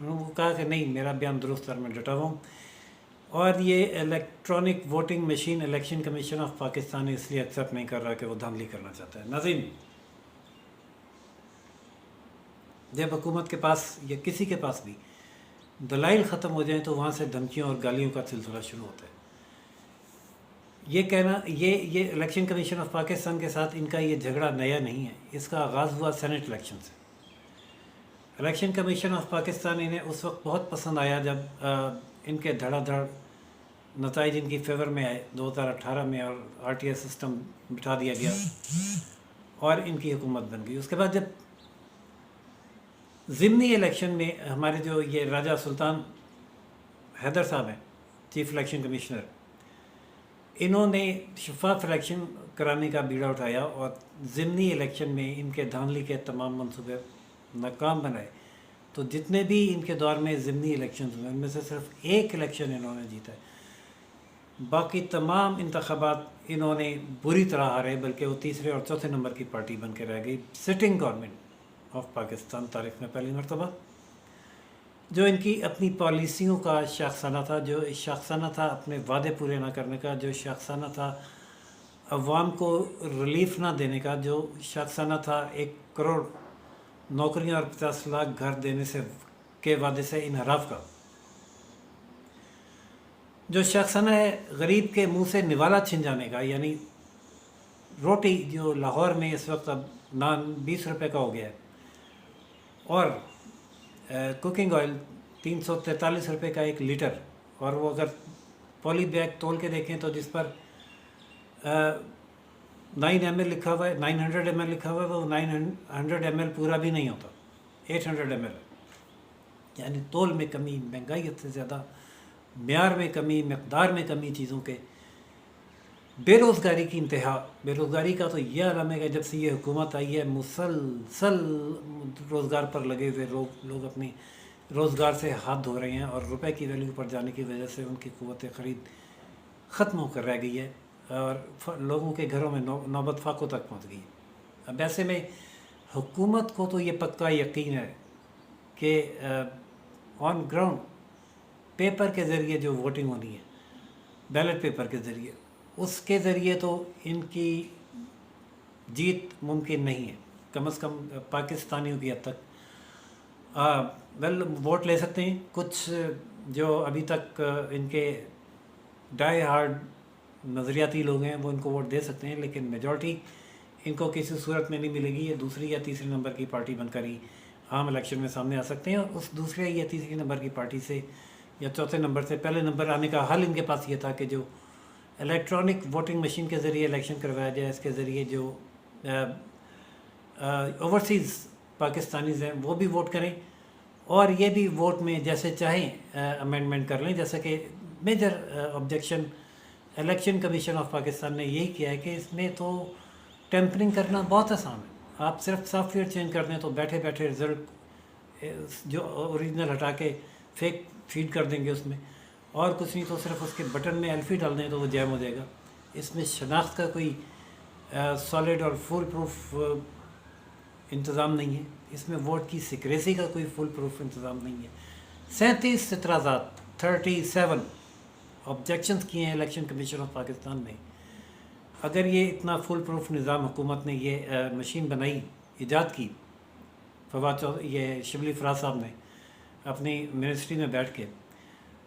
انہوں نے کہا کہ نہیں میرا بیان درست اور میں ڈٹا ہوا ہوں. اور یہ electronic voting machine election commission of Pakistan اس لیے ایکسیپٹ نہیں کر رہا کہ وہ دھاندلی کرنا چاہتا ہے. ناظرین، جب حکومت کے پاس یا کسی کے پاس بھی دلائل ختم ہو جائیں تو وہاں سے دھمکیوں اور گالیوں کا سلسلہ شروع ہوتا ہے. یہ کہنا یہ الیکشن کمیشن آف پاکستان کے ساتھ ان کا یہ جھگڑا نیا نہیں ہے. اس کا آغاز ہوا سینٹ الیکشن سے. الیکشن کمیشن آف پاکستان انہیں اس وقت بہت پسند آیا جب ان کے دھڑا دھڑ نتائج ان کی فیور میں آئے 2018 میں، اور آر ٹی ایس سسٹم بٹھا دیا گیا اور ان کی حکومت بن گئی. اس کے بعد جب ضمنی الیکشن میں ہمارے جو یہ راجہ سلطان حیدر صاحب ہیں چیف الیکشن کمشنر، انہوں نے شفاف الیکشن کرانے کا بیڑا اٹھایا اور ضمنی الیکشن میں ان کے دھاندلی کے تمام منصوبے ناکام بنائے. تو جتنے بھی ان کے دور میں ضمنی الیکشنز ہوئے ان میں سے صرف ایک الیکشن انہوں نے جیتا ہے. باقی تمام انتخابات انہوں نے بری طرح ہارے، بلکہ وہ تیسرے اور چوتھے نمبر کی پارٹی بن کے رہ گئی. سٹنگ گورنمنٹ آف پاکستان تاریخ میں پہلی مرتبہ، جو ان کی اپنی پالیسیوں کا شاخسانہ تھا، جو شاخسانہ تھا اپنے وعدے پورے نہ کرنے کا، جو شاخسانہ تھا عوام کو ریلیف نہ دینے کا، جو شاخسانہ تھا 1 کروڑ نوکریاں اور 50 لاکھ گھر دینے سے کے وعدے سے انحراف کا، جو شاخسانہ ہے غریب کے منہ سے نوالا چھن جانے کا. یعنی روٹی جو لاہور میں اس وقت اب نان 20 روپے کا ہو گیا ہے، اور کوکنگ آئل 343 روپے کا 1 لیٹر، اور وہ اگر پولی بیگ تول کے دیکھیں تو جس پر 9 ml لکھا ہوا ہے، 900 ml لکھا ہوا ہے، وہ 900 ml پورا بھی نہیں ہوتا، 800 ml. یعنی تول میں کمی، مہنگائی سے زیادہ، معیار میں کمی، مقدار میں کمی چیزوں کے. بے روزگاری کی انتہا. بے روزگاری کا تو یہ عالم ہے کہ جب سے یہ حکومت آئی ہے مسلسل روزگار پر لگے ہوئے لوگ اپنی روزگار سے ہاتھ دھو رہے ہیں، اور روپے کی ویلیو پر جانے کی وجہ سے ان کی قوت خرید ختم ہو کر رہ گئی ہے، اور لوگوں کے گھروں میں نوبت فاقوں تک پہنچ گئی ہے. اب ایسے میں حکومت کو تو یہ پکا یقین ہے کہ آن گراؤنڈ پیپر کے ذریعے جو ووٹنگ ہونی ہے، بیلٹ پیپر کے ذریعے، اس کے ذریعے تو ان کی جیت ممکن نہیں ہے، کم از کم پاکستانیوں کی حد تک. ووٹ لے سکتے ہیں کچھ جو ابھی تک ان کے ڈائی ہارڈ نظریاتی لوگ ہیں، وہ ان کو ووٹ دے سکتے ہیں، لیکن میجورٹی ان کو کسی صورت میں نہیں ملے گی. یہ دوسری یا تیسری نمبر کی پارٹی بن کر ہی عام الیکشن میں سامنے آ سکتے ہیں، اور اس دوسرے یا تیسری نمبر کی پارٹی سے یا چوتھے نمبر سے پہلے نمبر آنے کا حل ان کے پاس یہ تھا کہ جو الیکٹرانک ووٹنگ مشین کے ذریعے الیکشن کروایا جائے، اس کے ذریعے جو اوورسیز پاکستانیز ہیں وہ بھی ووٹ کریں، اور یہ بھی ووٹ میں جیسے چاہیں امینڈمنٹ کر لیں. جیسا کہ major objection election commission of Pakistan نے یہی کیا ہے کہ اس میں تو ٹیمپرنگ کرنا بہت آسان ہے. آپ صرف سافٹ ویئر چینج کر دیں تو بیٹھے بیٹھے رزلٹ جو اوریجنل ہٹا کے فیک فیڈ کر دیں گے اس میں، اور کچھ نہیں تو صرف اس کے بٹن میں ایلفی ڈال دیں تو وہ جیم ہو جائے گا. اس میں شناخت کا کوئی سالڈ اور فول پروف انتظام نہیں ہے. اس میں ووٹ کی سیکریسی کا کوئی فل پروف انتظام نہیں ہے. 37 اعتراضات 37 آبجیکشنز کیے ہیں الیکشن کمیشن آف پاکستان نے. اگر یہ اتنا فل پروف نظام حکومت نے یہ مشین بنائی، ایجاد کی، یہ شبلی فراز صاحب نے اپنی منسٹری میں بیٹھ کے،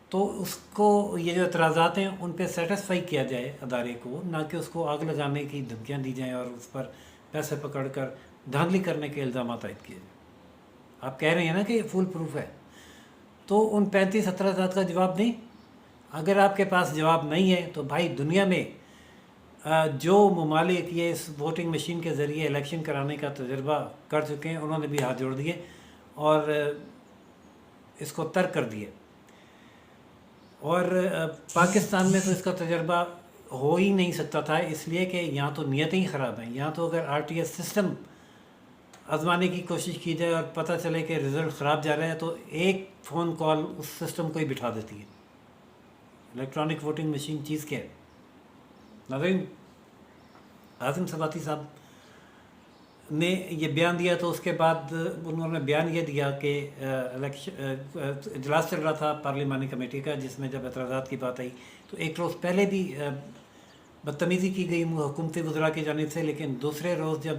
تو اس کو یہ جو اعتراضات ہیں ان پہ سیٹسفائی کیا جائے ادارے کو، نہ کہ اس کو آگ لگانے کی دھمکیاں دی جائیں اور اس پر پیسے پکڑ کر دھاندلی کرنے کے الزامات عائد کیے جائیں. آپ کہہ رہے ہیں نا کہ یہ فل پروف ہے، تو ان 35 اعتراضات کا جواب دیں. اگر آپ کے پاس جواب نہیں ہے تو بھائی دنیا میں جو ممالک یہ اس ووٹنگ مشین کے ذریعے الیکشن کرانے کا تجربہ کر چکے ہیں انہوں نے بھی ہاتھ جوڑ دیے اور اس کو ترک کر دیے. اور پاکستان میں تو اس کا تجربہ ہو ہی نہیں سکتا تھا، اس لیے کہ یہاں تو نیتیں ہی خراب ہیں. یہاں تو اگر آر ٹی ایس سسٹم آزمانے کی کوشش کی جائے اور پتہ چلے کہ رزلٹ خراب جا رہا ہے تو ایک فون کال اس سسٹم کو ہی بٹھا دیتی ہے. الیکٹرانک ووٹنگ مشین چیز کیا ہے؟ ناظرین، اعظم سباتی صاحب نے یہ بیان دیا تو اس کے بعد انہوں نے بیان یہ دیا کہ اجلاس چل رہا تھا پارلیمانی کمیٹی کا، جس میں جب اعتراضات کی بات آئی تو ایک روز پہلے بھی بدتمیزی کی گئی حکومتی وزراء کی جانب سے، لیکن دوسرے روز جب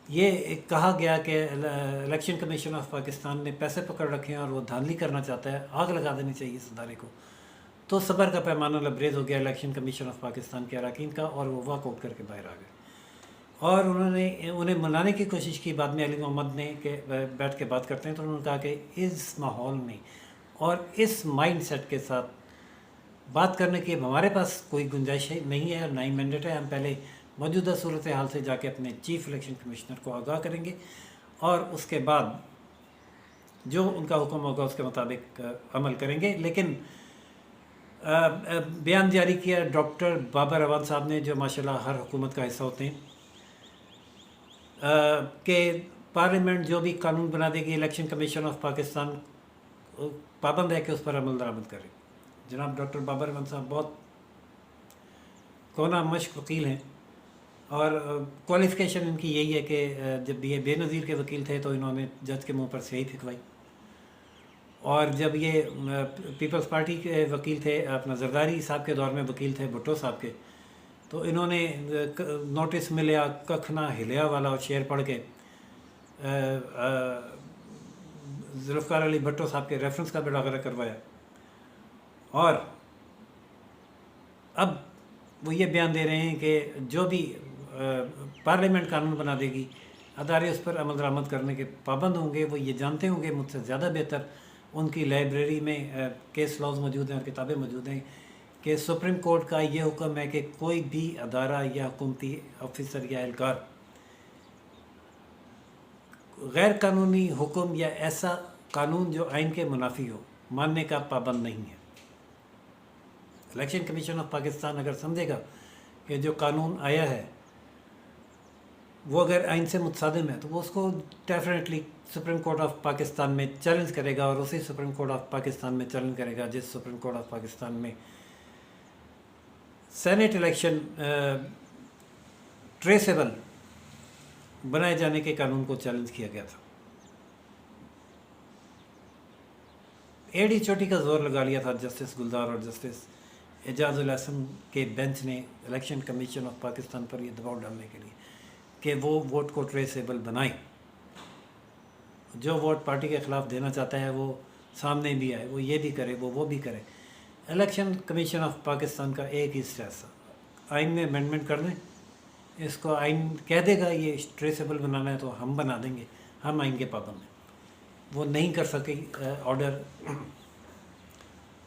یہ کہا گیا کہ الیکشن کمیشن آف پاکستان نے پیسے پکڑ رکھے ہیں اور وہ دھاندلی کرنا چاہتا ہے، آگ لگا دینی چاہیے اس ادارے کو، تو صبر کا پیمانہ لبریز ہو گیا الیکشن کمیشن آف پاکستان کے اراکین کا، اور وہ واک آؤٹ کر کے باہر آ گئے، اور انہیں منانے کی کوشش کی بعد میں علی محمد نے کہ بیٹھ کے بات کرتے ہیں، تو انہوں نے کہا کہ اس ماحول میں اور اس مائنڈ سیٹ کے ساتھ بات کرنے کی اب ہمارے پاس کوئی گنجائش نہیں ہے اور نہ ہی مینڈیٹ ہے، ہم پہلے موجودہ صورتحال سے جا کے اپنے چیف الیکشن کمشنر کو آگاہ کریں گے اور اس کے بعد جو ان کا حکم ہوگا اس کے مطابق عمل کریں گے۔ لیکن بیان جاری کیا ڈاکٹر بابر اعوان صاحب نے، جو ماشاءاللہ ہر حکومت کا حصہ ہوتے ہیں، کہ پارلیمنٹ جو بھی قانون بنا دے گی الیکشن کمیشن آف پاکستان پابند ہے کہ اس پر عمل درآمد کرے۔ جناب ڈاکٹر بابر اعوان صاحب بہت کونا مشق وکیل ہیں، اور کوالیفیکیشن ان کی یہی ہے کہ جب یہ بے نظیر کے وکیل تھے تو انہوں نے جج کے منہ پر سیاہی پھینکوائی، اور جب یہ پیپلز پارٹی کے وکیل تھے، اپنا زرداری صاحب کے دور میں وکیل تھے بھٹو صاحب کے، تو انہوں نے نوٹس ملیا ککھ نہ ہلیا والا شعر پڑھ کے ذوالفقار علی بھٹو صاحب کے ریفرنس کا بیڑا غرق کروایا، اور اب وہ یہ بیان دے رہے ہیں کہ جو بھی پارلیمنٹ قانون بنا دے گی ادارے اس پر عمل درآمد کرنے کے پابند ہوں گے۔ وہ یہ جانتے ہوں گے مجھ سے زیادہ بہتر، ان کی لائبریری میں کیس لاز موجود ہیں اور کتابیں موجود ہیں، کہ سپریم کورٹ کا یہ حکم ہے کہ کوئی بھی ادارہ یا حکومتی آفیسر یا اہلکار غیر قانونی حکم یا ایسا قانون جو آئین کے منافی ہو ماننے کا پابند نہیں ہے۔ الیکشن کمیشن آف پاکستان اگر سمجھے گا کہ جو قانون آیا ہے وہ اگر آئین سے متصادم ہے تو وہ اس کو definitely supreme court of Pakistan میں چیلنج کرے گا، اور اسی سپریم کورٹ آف پاکستان میں چیلنج کرے گا جس سپریم کورٹ آف پاکستان میں سینیٹ الیکشن ٹریسیبل بنائے جانے کے قانون کو چیلنج کیا گیا تھا۔ ایڑی چوٹی کا زور لگا لیا تھا جسٹس گلزار اور جسٹس اعجاز الاحسن کے بینچ نے الیکشن کمیشن آف پاکستان پر یہ دباؤ ڈالنے کے لیے کہ وہ ووٹ کو ٹریسیبل بنائے، جو ووٹ پارٹی کے خلاف دینا چاہتا ہے وہ سامنے بھی آئے، وہ یہ بھی کرے، وہ بھی کرے۔ الیکشن کمیشن آف پاکستان کا ایک ہی سیاست، آئین میں امینڈمنٹ کر دیں، اس کو آئین کہہ دے گا یہ ٹریسیبل بنانا ہے تو ہم بنا دیں گے، ہم آئین کے پابند ہیں۔ وہ نہیں کر سکے order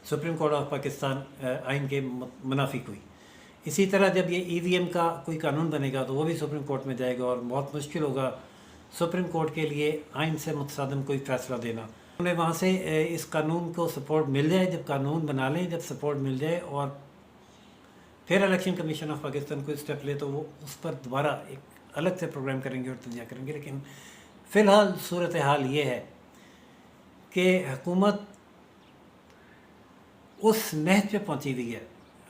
supreme court of Pakistan آئین کے منافی کوئی۔ اسی طرح جب یہ ای وی ایم کا کوئی قانون بنے گا تو وہ بھی سپریم کورٹ میں جائے گا، اور بہت مشکل ہوگا سپریم کورٹ کے لیے آئین سے متصادم کوئی فیصلہ دینا۔ انہیں وہاں سے اس قانون کو سپورٹ مل جائے، جب قانون بنا لیں، جب سپورٹ مل جائے، اور پھر الیکشن کمیشن آف پاکستان کوئی اسٹیپ لے تو وہ اس پر دوبارہ ایک الگ سے پروگرام کریں گے اور تجزیہ کریں گے۔ لیکن فی الحال صورتحال یہ ہے کہ حکومت اس نہج پہ پہنچی ہوئی ہے،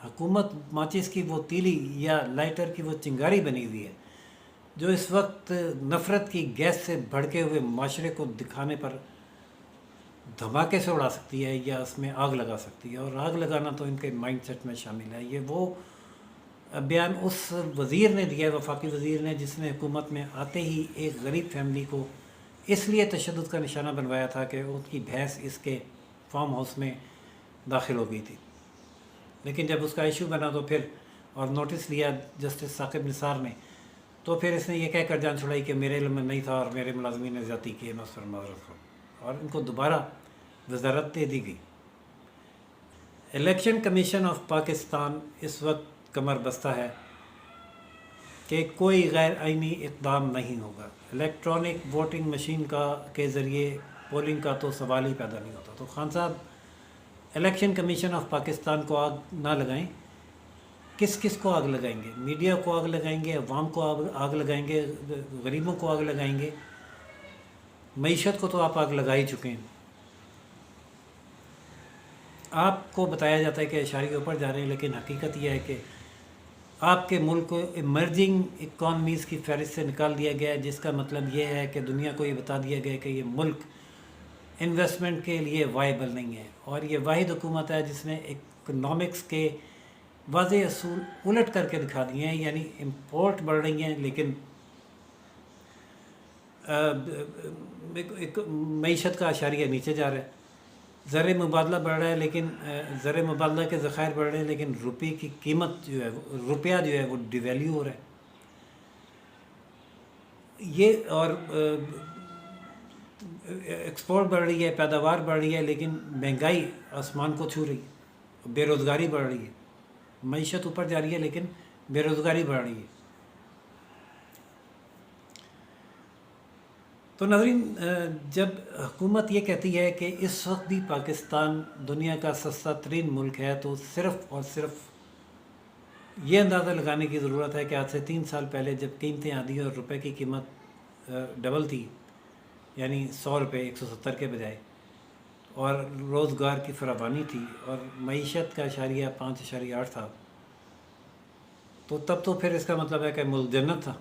حکومت ماچس کی وہ تیلی یا لائٹر کی وہ چنگاری بنی ہوئی ہے جو اس وقت نفرت کی گیس سے بھڑکے ہوئے معاشرے کو دکھانے پر دھماکے سے اڑا سکتی ہے یا اس میں آگ لگا سکتی ہے، اور آگ لگانا تو ان کے مائنڈ سیٹ میں شامل ہے۔ یہ وہ بیان اس وزیر نے دیا ہے، وفاقی وزیر نے، جس نے حکومت میں آتے ہی ایک غریب فیملی کو اس لیے تشدد کا نشانہ بنوایا تھا کہ ان کی بھینس اس کے فارم ہاؤس میں داخل ہو گئی تھی، لیکن جب اس کا ایشو بنا تو پھر اور نوٹس لیا جسٹس ثاقب نثار نے، تو پھر اس نے یہ کہہ کر جان چھڑائی کہ میرے علم میں نہیں تھا اور میرے ملازمین نے زیادتی کی ہے، میں اس پر معذرت کروں، اور ان کو دوبارہ وزارت دے دی گئی۔ الیکشن کمیشن آف پاکستان اس وقت کمر بستہ ہے کہ کوئی غیر آئینی اقدام نہیں ہوگا۔ الیکٹرانک ووٹنگ مشین کے ذریعے پولنگ کا تو سوال ہی پیدا نہیں ہوتا۔ تو خان صاحب الیکشن کمیشن آف پاکستان کو آگ نہ لگائیں، کس کو آگ لگائیں گے؟ میڈیا کو آگ لگائیں گے، عوام کو آگ لگائیں گے، غریبوں کو آگ لگائیں گے؟ معیشت کو تو آپ آگ لگا ہی چکے ہیں۔ آپ کو بتایا جاتا ہے کہ اشاریے اوپر جا رہے ہیں، لیکن حقیقت یہ ہے کہ آپ کے ملک کو ایمرجنگ اکانومیز کی فہرست سے نکال دیا گیا ہے، جس کا مطلب یہ ہے کہ دنیا کو یہ بتا دیا گیا کہ یہ ملک انویسٹمنٹ کے لیے وائبل نہیں ہے، اور یہ واحد حکومت ہے جس نے اکنامکس کے واضح اصول الٹ کر کے دکھا دیے ہیں، یعنی امپورٹ بڑھ رہی ہیں لیکن معیشت کا اشاریہ نیچے جا رہا ہے، زر مبادلہ بڑھ رہا ہے لیکن زر مبادلہ کے ذخائر بڑھ رہے ہیں لیکن روپے کی قیمت جو ہے روپیہ جو ہے وہ ڈیویلیو ہو رہا ہے، یہ اور ایکسپورٹ بڑھ رہی ہے، پیداوار بڑھ رہی ہے لیکن مہنگائی آسمان کو چھو رہی ہے، بے روزگاری بڑھ رہی ہے، معیشت اوپر جا رہی ہے لیکن بے روزگاری بڑھ رہی ہے۔ تو ناظرین، جب حکومت یہ کہتی ہے کہ اس وقت بھی پاکستان دنیا کا سستا ترین ملک ہے، تو صرف اور صرف یہ اندازہ لگانے کی ضرورت ہے کہ آج سے 3 سال پہلے جب قیمتیں آدھی اور روپے کی قیمت ڈبل تھی، یعنی 100 روپے 170 کے بجائے، اور روزگار کی فراوانی تھی اور معیشت کا اشاریہ 5.8 تھا، تو تب تو پھر اس کا مطلب ہے کہ ملک جنت تھا۔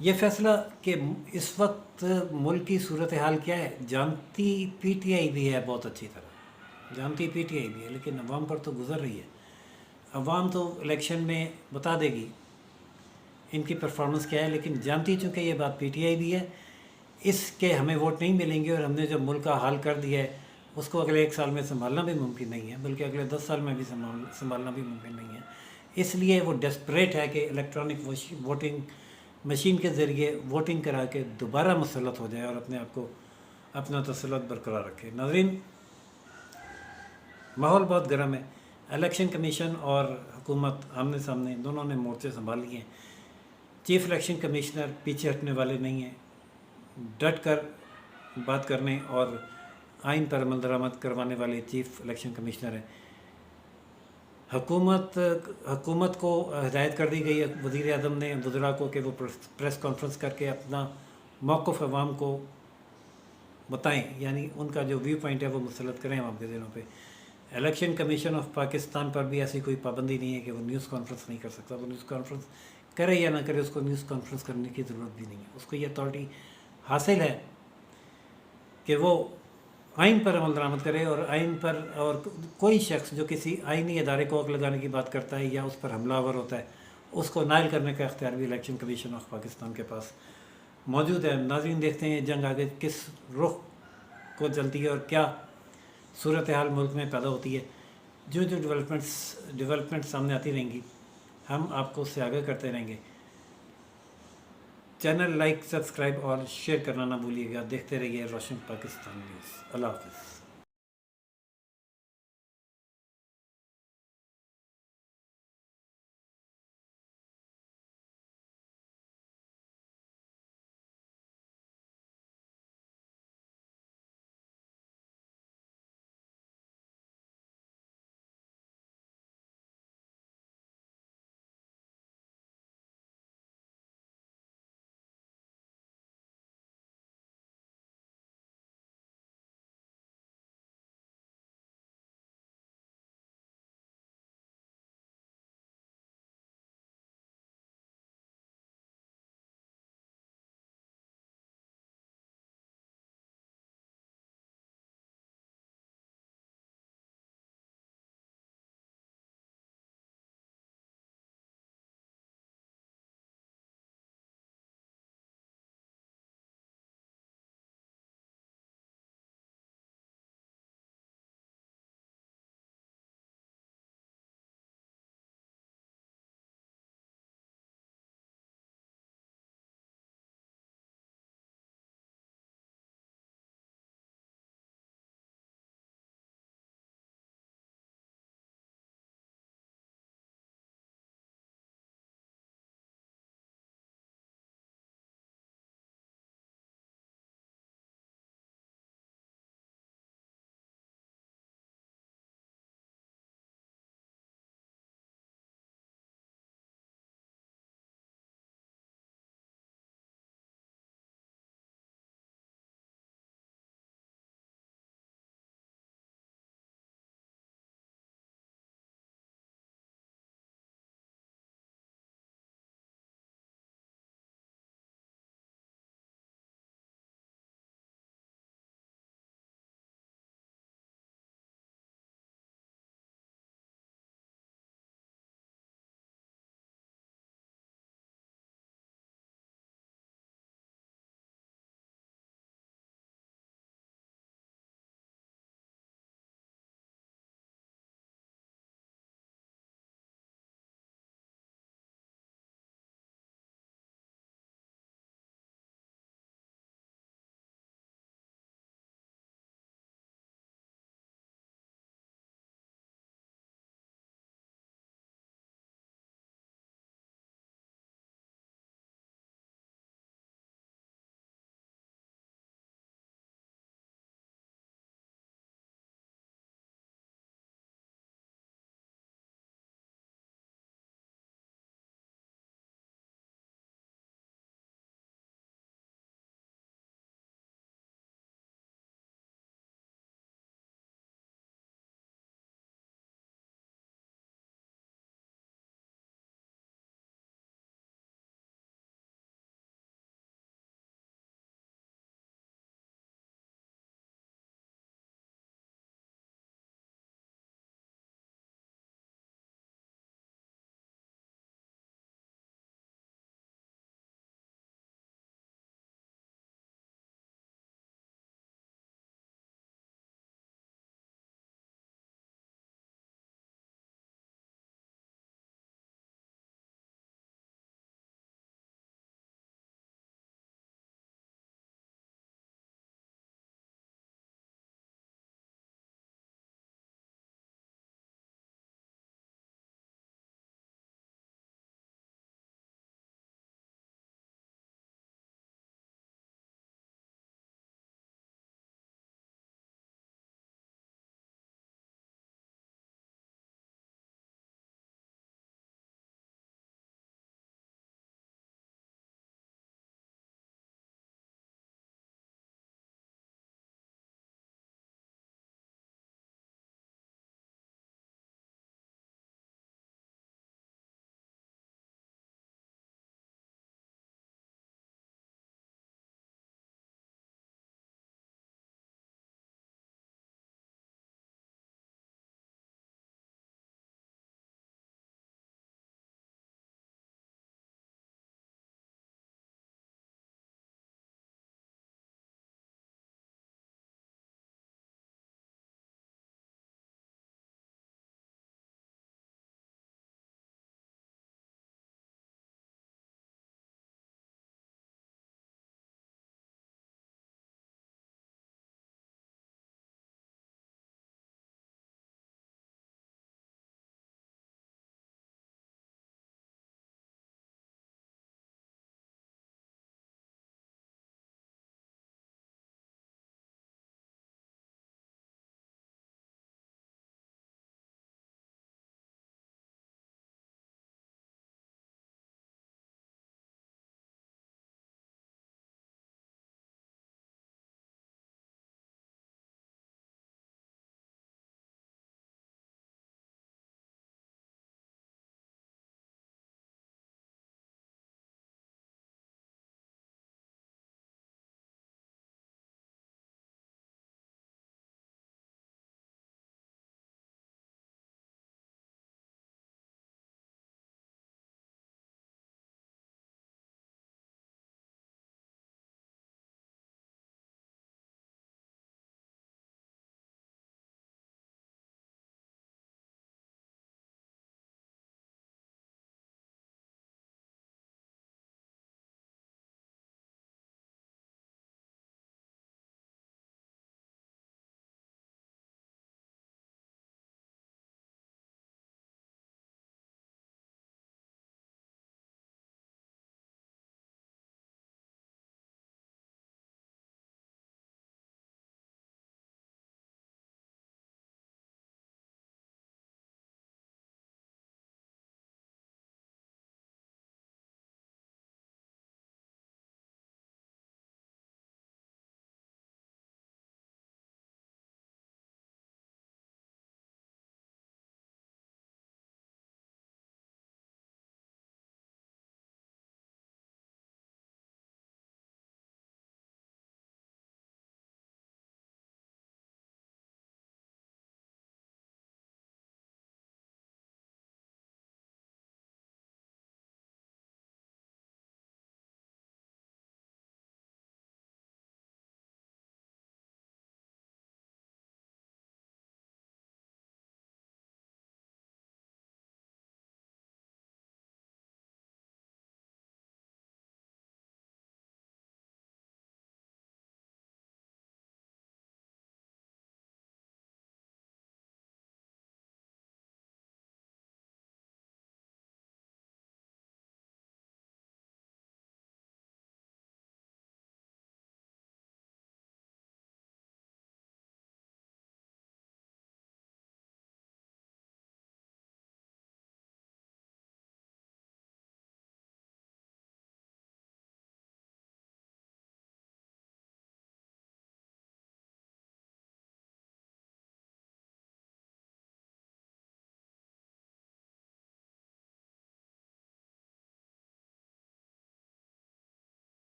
یہ فیصلہ کہ اس وقت ملک کی صورتحال کیا ہے جانتی پی ٹی آئی بھی ہے، بہت اچھی طرح جانتی پی ٹی آئی بھی ہے، لیکن عوام پر تو گزر رہی ہے۔ عوام تو الیکشن میں بتا دے گی ان کی پرفارمنس کیا ہے، لیکن جانتی چونکہ یہ بات پی ٹی آئی بھی ہے، اس کے ہمیں ووٹ نہیں ملیں گے اور ہم نے جو ملک کا حال کر دیا ہے اس کو اگلے 1 سال میں سنبھالنا بھی ممکن نہیں ہے، بلکہ اگلے 10 سال میں بھی سنبھالنا بھی ممکن نہیں ہے۔ اس لیے وہ ڈیسپریٹ ہے کہ الیکٹرانک ووٹنگ مشین کے ذریعے ووٹنگ کرا کے دوبارہ مسلط ہو جائے اور اپنے آپ کو اپنا تسلط برقرار رکھے۔ ناظرین، ماحول بہت گرم ہے، الیکشن کمیشن اور حکومت آمنے سامنے دونوں نے مورچے سنبھال لیے ہیں۔ چیف الیکشن کمشنر پیچھے ہٹنے والے نہیں ہیں، ڈٹ کر بات کرنے اور آئین پر عمل درآمد کروانے والے چیف الیکشن کمشنر ہیں۔ حکومت کو ہدایت کر دی گئی ہے وزیر اعظم نے وزراء کو کہ وہ پریس کانفرنس کر کے اپنا موقف عوام کو بتائیں، یعنی ان کا جو ویو پوائنٹ ہے وہ مسلط کریں عوام کے ذہنوں پہ۔ الیکشن کمیشن آف پاکستان پر بھی ایسی کوئی پابندی نہیں ہے کہ وہ نیوز کانفرنس نہیں کر سکتا، وہ نیوز کانفرنس کرے یا نہ کرے، اس کو نیوز کانفرنس کرنے کی ضرورت بھی نہیں ہے۔ اس کو یہ اتھارٹی حاصل ہے کہ وہ آئین پر عمل درآمد کرے، اور آئین پر اور کوئی شخص جو کسی آئینی ادارے کو آگ لگانے کی بات کرتا ہے یا اس پر حملہ آور ہوتا ہے، اس کو نائل کرنے کا اختیار بھی الیکشن کمیشن آف پاکستان کے پاس موجود ہے۔ ناظرین، دیکھتے ہیں جنگ آگے کس رخ کو چلتی ہے اور کیا صورتحال ملک میں پیدا ہوتی ہے۔ جو ڈیولپمنٹ سامنے آتی رہیں گی ہم آپ کو اس سے آگاہ کرتے رہیں گے۔ چینل لائک، سبسکرائب اور شیئر کرنا نہ بھولیے گا۔ دیکھتے رہیے روشن پاکستان نیوز۔ اللہ حافظ۔